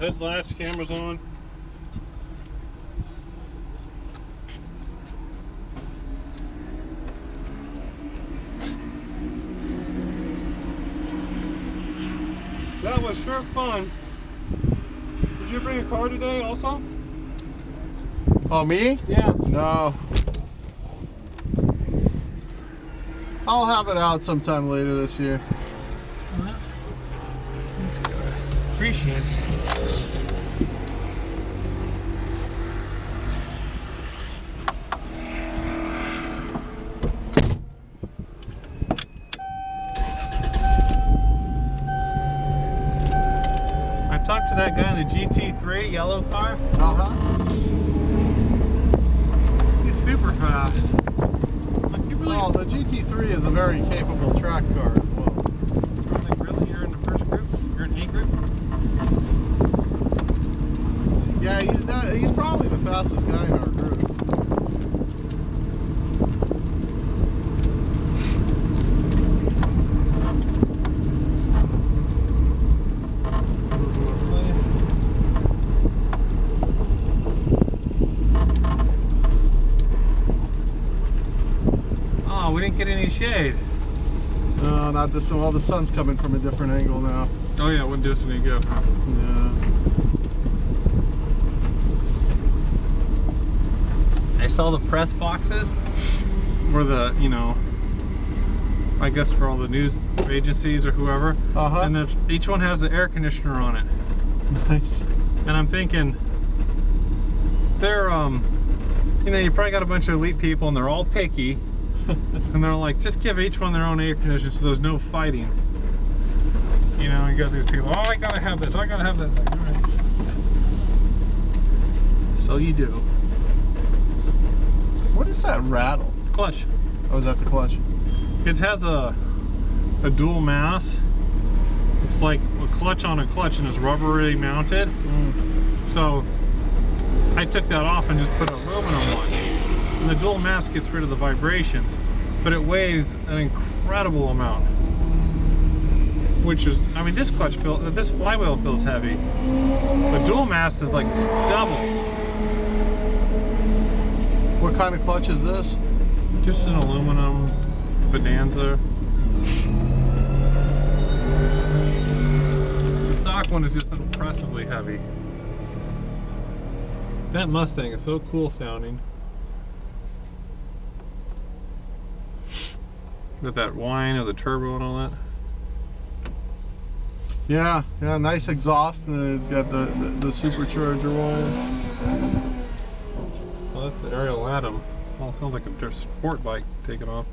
Hood's latch, camera's on. That was sure fun. Did you bring a car today also? Oh, me? Yeah. No. I'll have it out sometime later this year. Well, that's good. Appreciate it. I talked to that guy in the GT3 yellow car. He's super fast. Like, you really, Well, the GT3 is a very capable track car as well. like, really? You're in the first group? You're in A group? Yeah, he's probably the fastest guy in our group. Oh, we didn't get any shade. No, not this one. Well, the sun's coming from a different angle now. Oh yeah, what distance did you go? Yeah. I saw the press boxes where the, you know, I guess for all the news agencies or whoever, and each one has an air conditioner on it. Nice. And I'm thinking, they're, you know, you probably got a bunch of elite people and they're all picky, and they're like, just give each one their own air conditioner so there's no fighting. You know, you got these people, oh, I gotta have this, I gotta have that. Like, all right. So you do. What is that rattle? Clutch. Oh, is that the clutch? It has a dual mass. It's like a clutch on a clutch and it's rubbery mounted. So I took that off and just put an aluminum one. And the dual mass gets rid of the vibration, but it weighs an incredible amount. Which is, I mean, this flywheel feels heavy. The dual mass is like double. What kind of clutch is this? Just an aluminum Bonanza. The stock one is just impressively heavy. That Mustang is so cool sounding. With that whine of the turbo and all that. Yeah, nice exhaust, and it's got the supercharger rolling. Well, that's the Ariel Atom. It sounds like a sport bike taking off.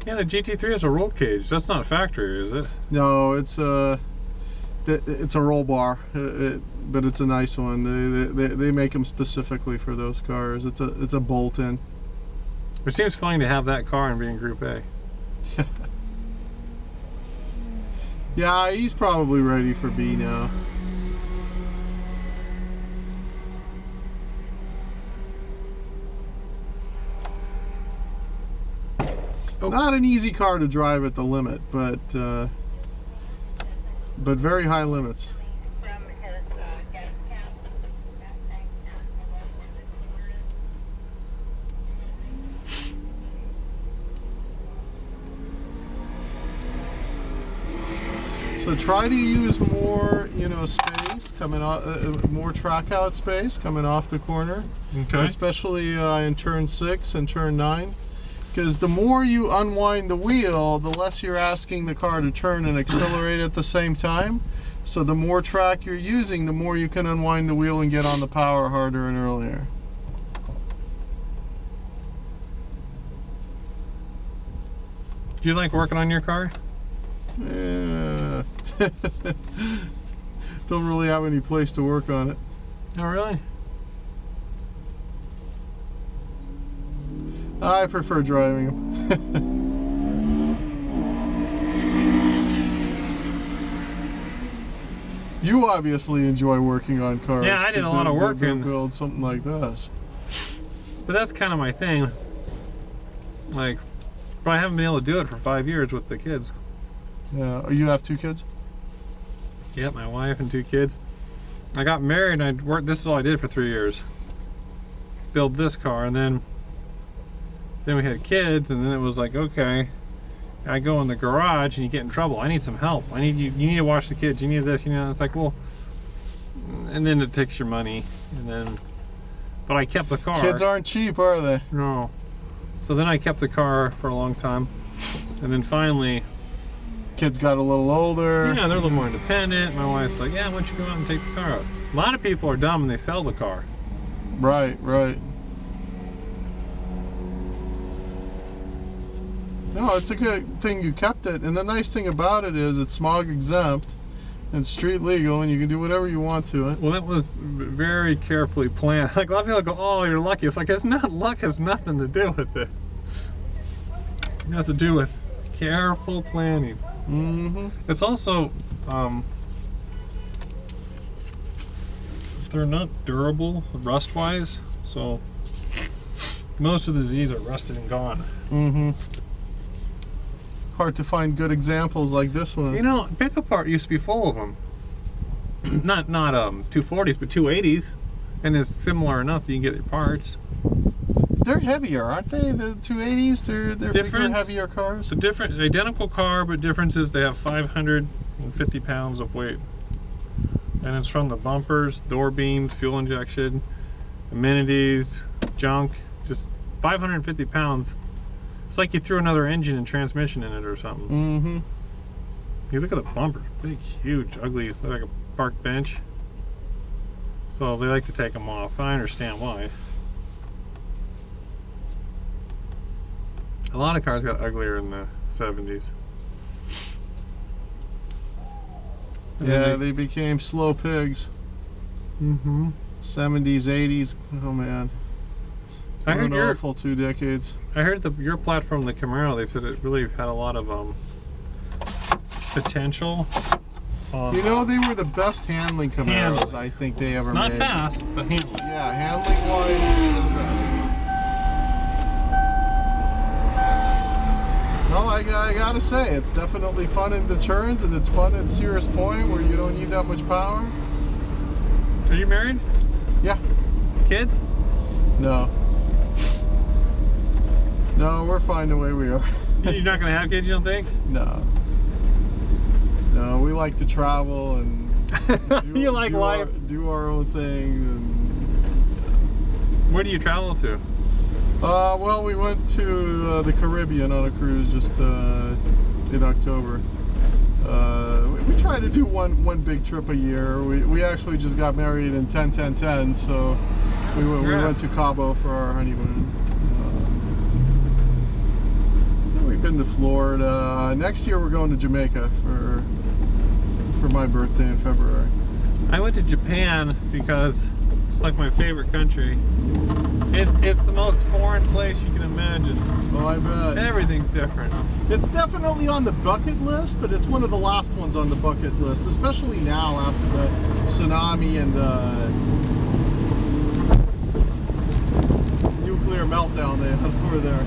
Yeah, the GT3 has a roll cage. That's not factory, is it? No, it's a roll bar, but it's a nice one. They make them specifically for those cars. It's a bolt-in. It seems funny to have that car and be in Group A. Yeah, he's probably ready for B now. Oh. Not an easy car to drive at the limit, but very high limits. So try to use more, space coming off, more track out space coming off the corner. Okay. Especially in turn 6 and turn 9, because the more you unwind the wheel, the less you're asking the car to turn and accelerate at the same time. So the more track you're using, the more you can unwind the wheel and get on the power harder and earlier. Do you like working on your car? Yeah. Don't really have any place to work on it. Oh, really? I prefer driving them. You obviously enjoy working on cars. Yeah, I did a lot of work in build something like this. But that's kind of my thing. Like, But I haven't been able to do it for 5 years with the kids. Yeah. You have 2 kids? Yep, my wife and 2 kids. I got married and I worked. This is all I did for 3 years. Build this car, and then we had kids, and then it was like, okay, I go in the garage and you get in trouble. I need some help. I need you. You need to watch the kids. You need this. You know, it's like, well, and then it takes your money, and then. But I kept the car. Kids aren't cheap, are they? No. So then I kept the car for a long time, and then finally. Kids got a little older. Yeah, they're a little more independent. My wife's like, yeah, why don't you go out and take the car out? A lot of people are dumb and they sell the car. Right, right. No, it's a good thing you kept it. And the nice thing about it is it's smog exempt and street legal, and you can do whatever you want to it. Well, that was very carefully planned. Like, a lot of people go, oh, you're lucky. It's like, it's not luck, has nothing to do with it. It has to do with careful planning. Mm-hmm. It's also, they're not durable rust-wise, so most of the Z's are rusted and gone. Mm-hmm. Hard to find good examples like this one. You know, pickup part used to be full of them. not 240s, but 280s, and it's similar enough that you can get your parts. They're heavier, aren't they? The 280s, they're bigger, heavier cars. It's a different, identical car, but difference is they have 550 pounds of weight. And it's from the bumpers, door beams, fuel injection, amenities, junk, just 550 pounds. It's like you threw another engine and transmission in it or something. Mm-hmm. You look at the bumpers, big, huge, ugly, look like a park bench. So they like to take them off. I understand why. A lot of cars got uglier in the 70s. Yeah, they became slow pigs. Mm-hmm. 70s, 80s. Oh man. I heard an awful 2 decades. I heard your platform, the Camaro, they said it really had a lot of potential. You know, they were the best handling Camaros I think they ever Not made. Not fast, but handling. Yeah, handling wise. Well, I gotta say, it's definitely fun in the turns, and it's fun at Cirrus Point where you don't need that much power. Are you married? Yeah. Kids? No. No, we're fine the way we are. You're not gonna have kids, you don't think? No. No, we like to travel and you like life. Do our own thing. And where do you travel to? Well, we went to the Caribbean on a cruise just in October. We try to do one big trip a year. We actually just got married in 10-10-10, so we went to Cabo for our honeymoon. We've been to Florida. Next year we're going to Jamaica for my birthday in February. I went to Japan because it's like my favorite country. It's the most foreign place you can imagine. Oh, I bet. Everything's different. It's definitely on the bucket list, but it's one of the last ones on the bucket list, especially now after the tsunami and the nuclear meltdown they had over there.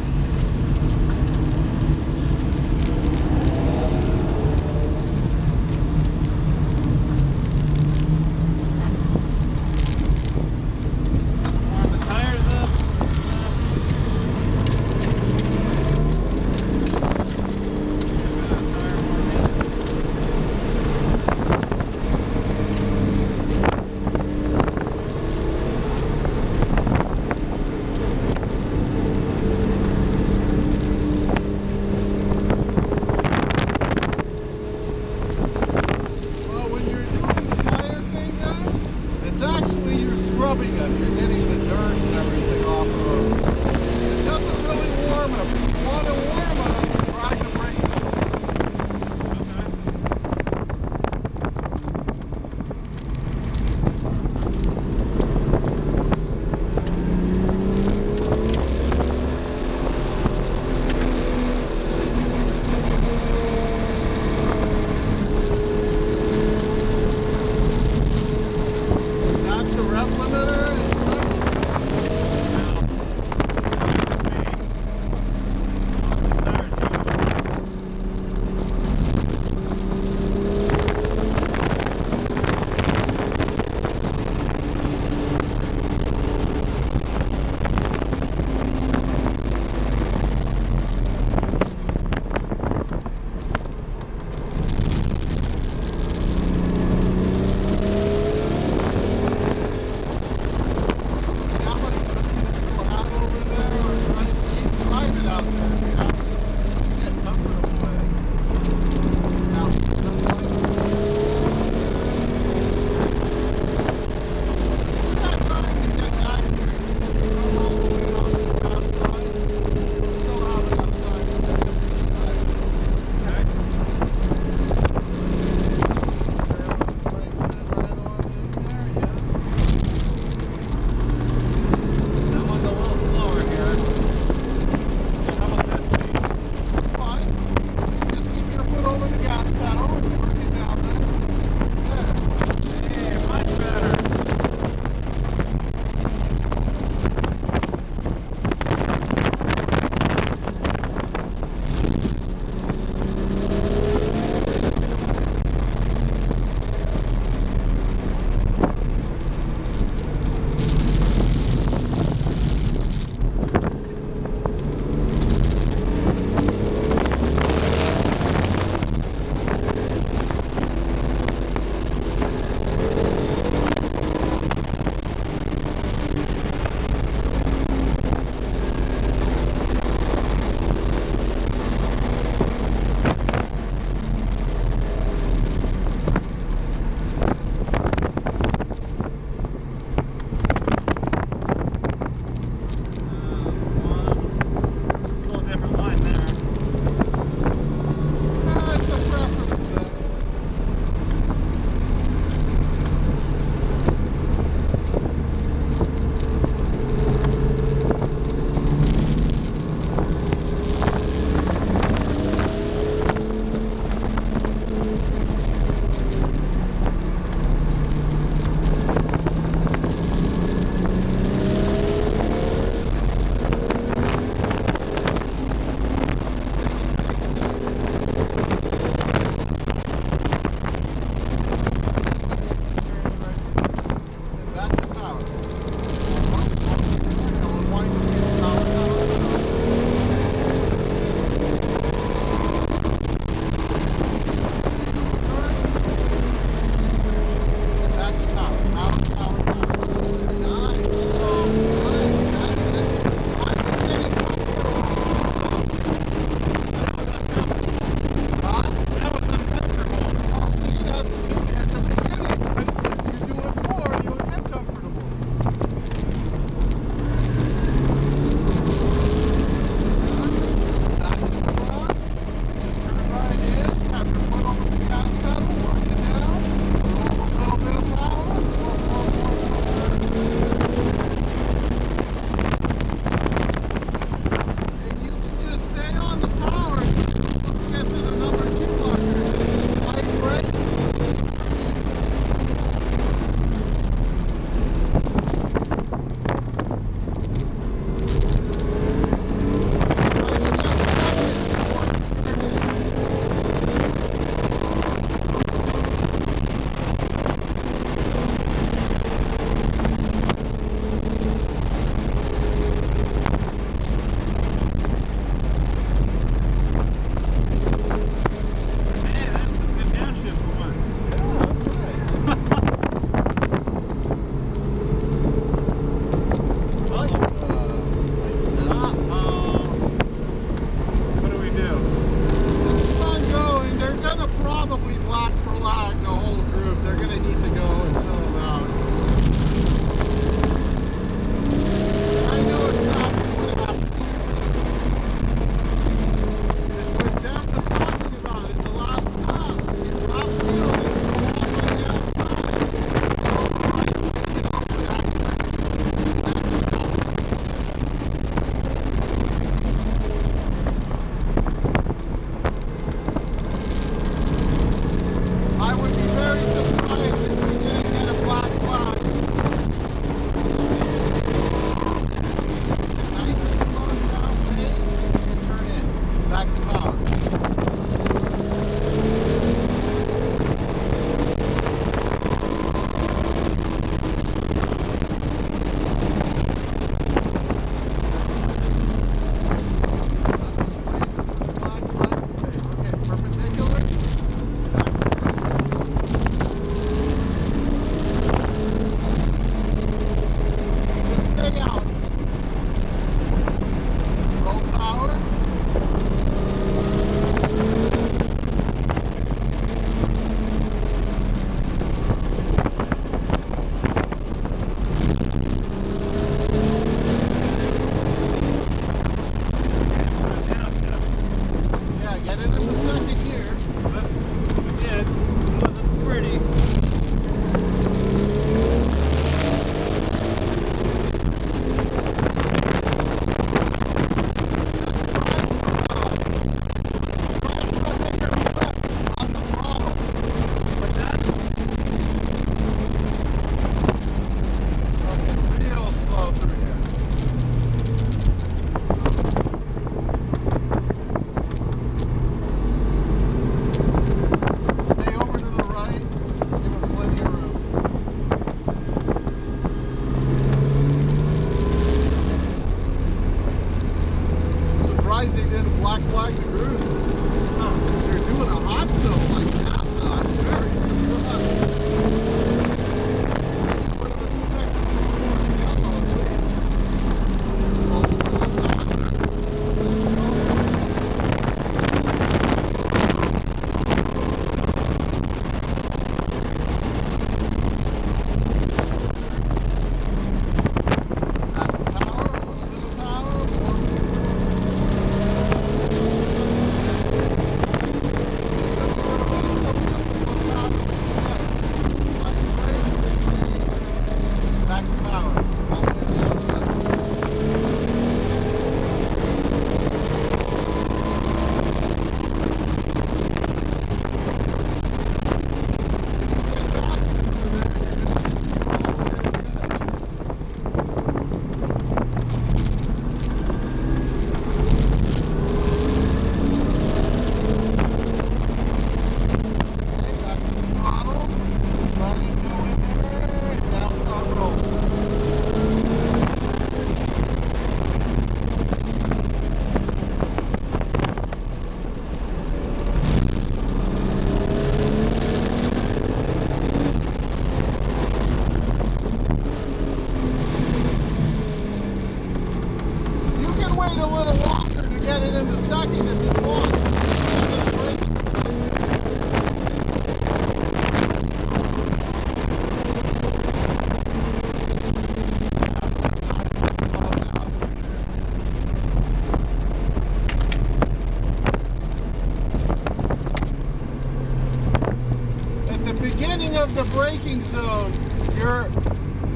beginning of the braking zone,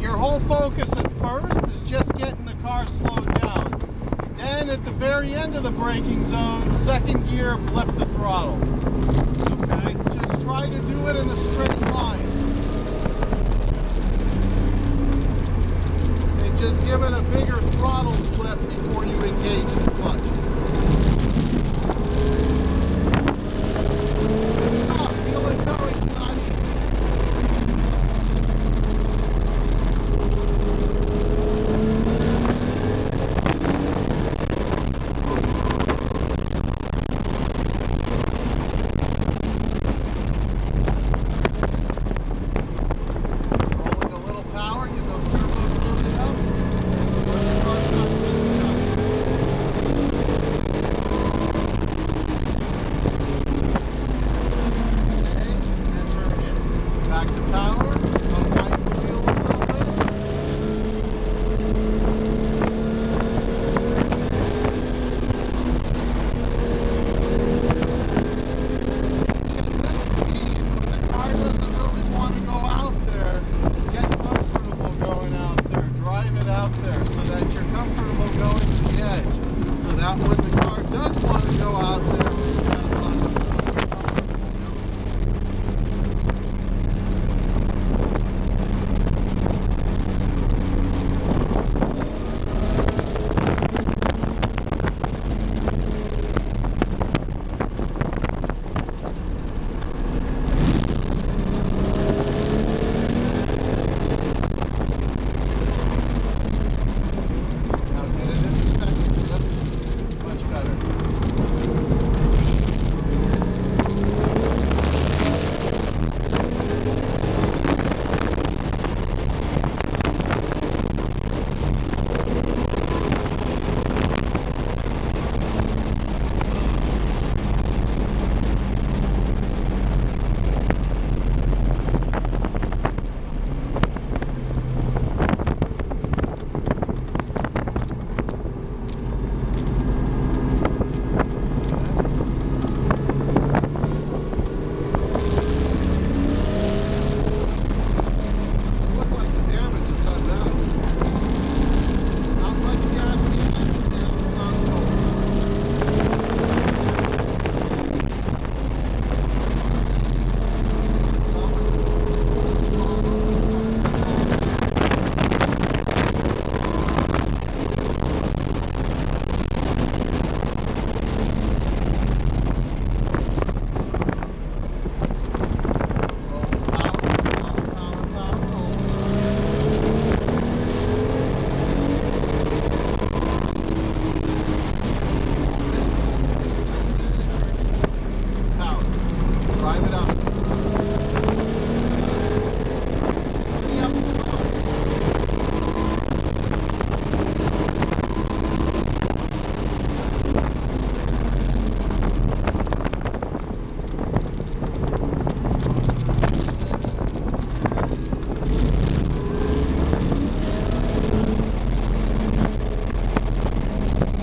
your whole focus at first is just getting the car slowed down. Then at the very end of the braking zone, second gear, blip the throttle. Okay. Just try to do it in a straight line. And just give it a bigger throttle blip before you engage the clutch. It's tough. Wheel and towing's not easy. Rolling a little power, get those turbos loaded up, and let the car start picking up. Okay, and turn in. Back to power, unwind the wheel a little bit. See, at this speed, when the car doesn't really want to go out there, get comfortable going out there. Drive it out there so that you're comfortable going to the edge. So that when the car does want to go out there, you've got a lot of speed. You're comfortable doing. Now get it in the second flip. Much better. Look like the damage is done now. Not much gas in it, and it's not over. Roll power, roll. Power. Drive it up. Giddy up the car.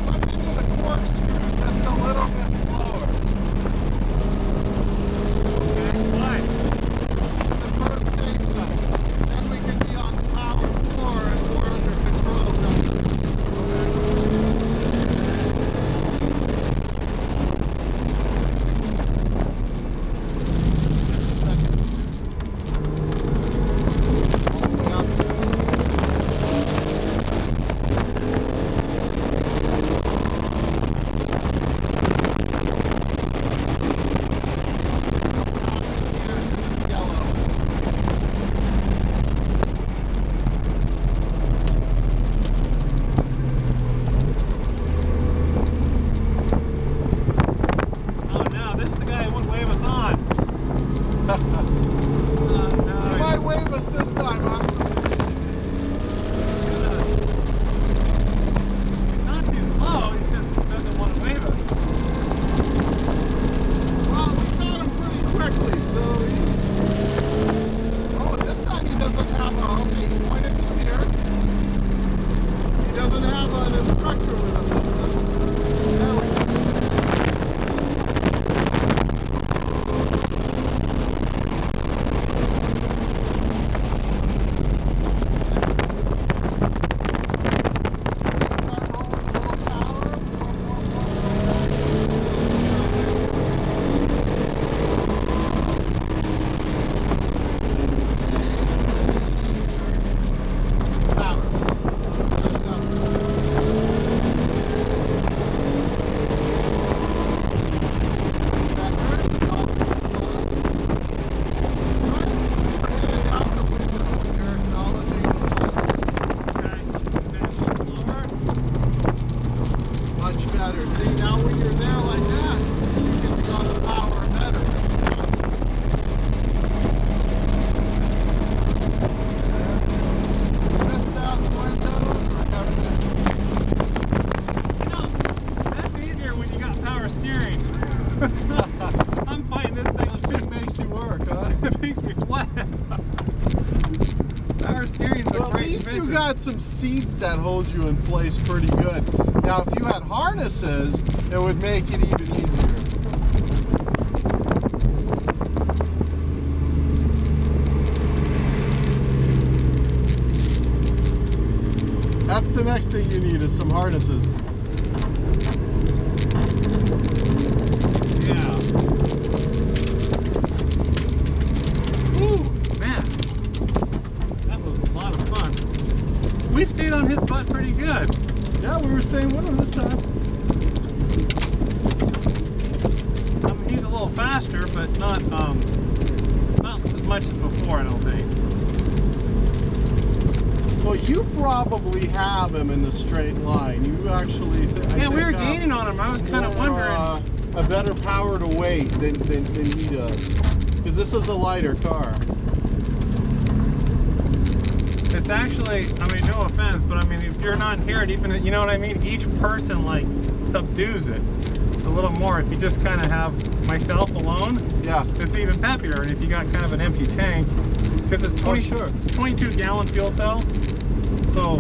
Up into the corkscrew just a little bit slower. Okay? makes me sweat. Power steering is a Well, at great least you invention. got some seats that hold you in place pretty good. Now, if you had harnesses, it would make it even easier. That's the next thing you need is some harnesses. Yeah. Woo, man. That was a lot of fun. We stayed on his butt pretty good. Yeah, we were staying with him this time. I mean, he's a little faster, but not as much as before, I don't think. Well, you probably have him in the straight line. You actually, Yeah, we were gaining on him. I was kind of wondering. A better power to weight than he does, because this is a lighter car. It's actually, I mean, no offense, but I mean, if you're not here, even, you know what I mean? Each person, like, subdues it a little more. If you just kind of have myself alone, Yeah. it's even peppier. And if you got kind of an empty tank, because it's 22 gallon fuel cell, so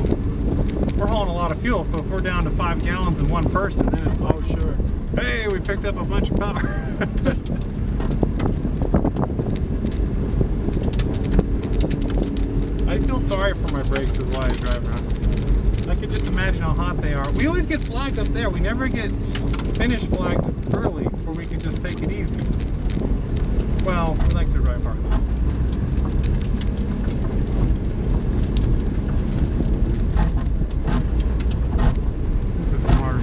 we're hauling a lot of fuel. So if we're down to 5 gallons in one person, then it's like, Oh, sure. hey, we picked up a bunch of power. I feel sorry for my brakes while I drive around. I could just imagine how hot they are. We always get flagged up there. We never get finish flagged early where we can just take it easy. Well, we like to drive hard. This is smart.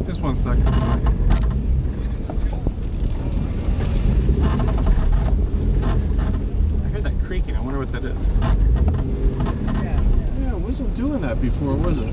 Just 1 second. I heard that creaking. I wonder what that is. Yeah, it wasn't doing that before, was it?